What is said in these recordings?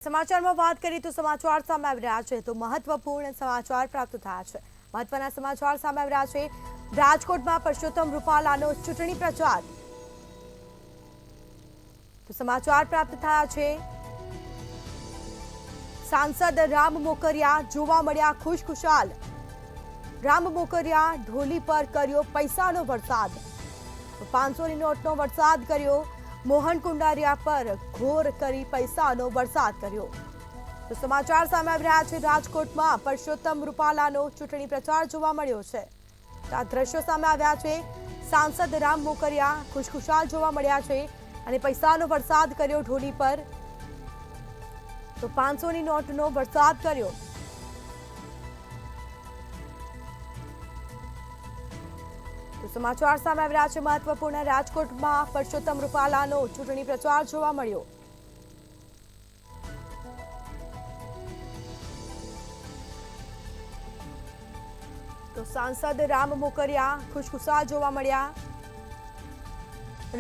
સમાચારમાં વાત કરીએ તો સમાચાર સામે આવી રહ્યા છે તો મહત્વપૂર્ણ સમાચાર પ્રાપ્ત થયા છે। મહત્વના સમાચાર સામે આવી રહ્યા છે। રાજકોટમાં પરસોત્તમ રૂપાલાનો ચૂંટણી પ્રચાર। તો સમાચાર પ્રાપ્ત થયા છે। સાંસદ રામ મોકરિયા જોવા મળ્યા ખુશખુશાલ। રામ મોકરિયા ઢોલી પર કર્યો પૈસાનો વરસાદ। 500ની નોટનો વરસાદ કર્યો। મોહન કુંડારિયા પર ઘોર કરી પૈસાનો વરસાદ કર્યો। તો સમાચાર સામે આવી રહ્યા છે। રાજકોટમાં પરસોત્તમ રૂપાલાનો ચૂંટણી પ્રચાર જોવા મળ્યો છે। આ દ્રશ્યો સામે આવ્યા છે। સાંસદ રામ મોકરિયા ખુશખુશાલ જોવા મળ્યા છે અને પૈસાનો વરસાદ કર્યો ઢોલી પર। તો 500ની નોટનો વરસાદ કર્યો। તો સમાચાર સામે આવી રહ્યા છે। મહત્વપૂર્ણ રાજકોટમાં પરસોત્તમ રૂપાલાનો ચૂંટણી પ્રચાર જોવા મળ્યો। તો સાંસદ રામ મોકરિયા ખુશખુશાલ જોવા મળ્યા।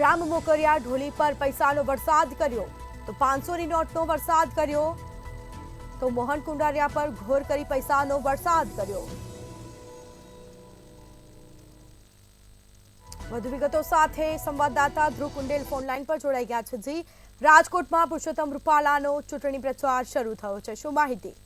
રામ મોકરિયા ઢોલી પર પૈસાનો વરસાદ કર્યો। તો 500ની નોટનો વરસાદ કર્યો। તો મોહન કુંડારિયા પર ઘોર કરી પૈસાનો વરસાદ કર્યો। વધુ વિગતો સાથે સંવાદદાતા ધ્રુવ કુંડેલ ફોનલાઈન પર જોડાઈ ગયા છે। જી, રાજકોટમાં પરસોત્તમ રૂપાલાનો ચૂંટણી પ્રચાર શરૂ થયો છે, શું માહિતી?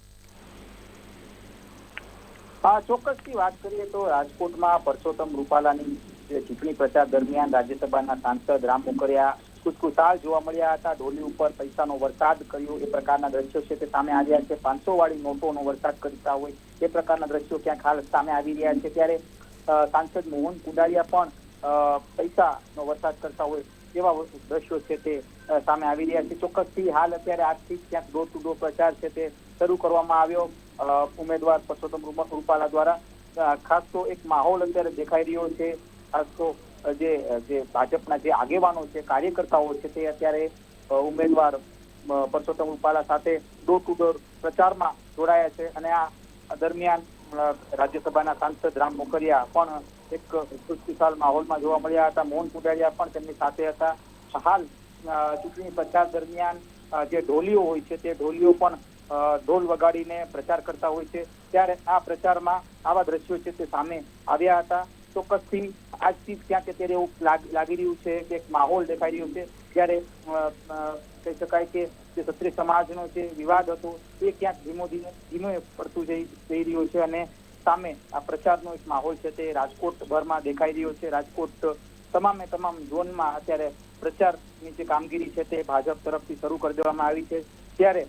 ચોક્કસથી વાત કરીએ તો રાજકોટમાં પરસોત્તમ રૂપાલાની ચૂંટણી પ્રચાર દરમિયાન રાજ્યસભાના સાંસદ રામ મોકરિયા ખુશખુશાલ જોવા મળ્યા હતા। ઢોલી ઉપર પૈસાનો વરસાદ કર્યો એ પ્રકારના દ્રશ્યો છે તે સામે આવ્યા છે। 500 વાળી નોટોનો વરસાદ કરતા હોય એ પ્રકારના દ્રશ્યો ક્યાંક હાલ સામે આવી રહ્યા છે। ત્યારે સાંસદ મોહન કુંડારિયા પણ પૈસાનો વરસાદ કરતા હોય એવા દ્રશ્યો છે તે સામે આવી રહ્યા છે। ચોક્કસથી હાલ અત્યારે આજથી ક્યાંક ડોર ટુ ડોર પ્રચાર છે તે શરૂ કરવામાં આવ્યો ઉમેદવાર પરસોત્તમ રૂપાલા દ્વારા। ખાસ તો એક માહોલ અત્યારે દેખાઈ રહ્યો છે। ખાસ તો જે ભાજપના જે આગેવાનો છે, કાર્યકર્તાઓ છે તે અત્યારે ઉમેદવાર પરસોત્તમ રૂપાલા સાથે ડોર ટુ ડોર પ્રચારમાં જોડાયા છે અને આ દરમિયાન રાજ્યસભાના સાંસદ રામ મોકરિયા પણ એક ખુશખુશાલ માહોલમાં જોવા મળ્યા હતા। મોહન કુંડારિયા પણ તેમની સાથે હતા। હાલ ચૂંટણી પ્રચાર દરમિયાન જે ઢોલીઓ હોય છે તે ઢોલીઓ પણ ઢોલ વગાડીને પ્રચાર કરતા હોય છે। ત્યારે આ પ્રચારમાં આવા દ્રશ્યો છે તે સામે આવ્યા હતા। ચોક્કસથી આજથી ક્યાંક અત્યારે એવું લાગી રહ્યું છે કે એક માહોલ દેખાઈ રહ્યો છે। ત્યારે કહી શકાય કે જે ક્ષત્રિય સમાજનો જે વિવાદ હતો એ ક્યાંક ધીમે પડતું જઈ રહ્યો છે અને સામે આ પ્રચારનો એક માહોલ છે તે રાજકોટભરમાં દેખાઈ રહ્યો છે। રાજકોટ તમામે તમામ ઝોનમાં અત્યારે પ્રચારની જે કામગીરી છે તે ભાજપ તરફથી શરૂ કરી દેવામાં આવી છે। ત્યારે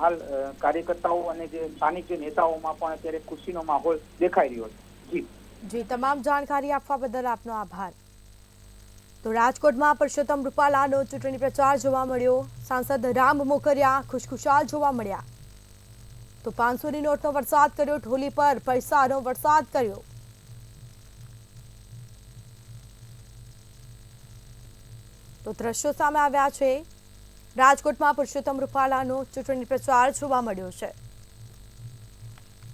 હાલ કાર્યકર્તાઓ અને જે સ્થાનિક જે નેતાઓમાં પણ અત્યારે ખુશીનો માહોલ દેખાઈ રહ્યો છે। જી, તમામ જાણકારી આપવા બદલ આપનો આભાર। તો રાજકોટમાં પરસોત્તમ રૂપાલાનો ચૂંટણી પ્રચાર જોવા મળ્યો। સાંસદ રામ મોકરિયા ખુશખુશાલ જોવા મળ્યા। તો 500ની નોટનો વરસાદ કર્યો, ઢોલી પર પૈસાનો વરસાદ કર્યો। તો દ્રશ્યો સામે આવ્યા છે। રાજકોટમાં પરસોત્તમ રૂપાલાનો ચૂંટણી પ્રચાર જોવા મળ્યો છે।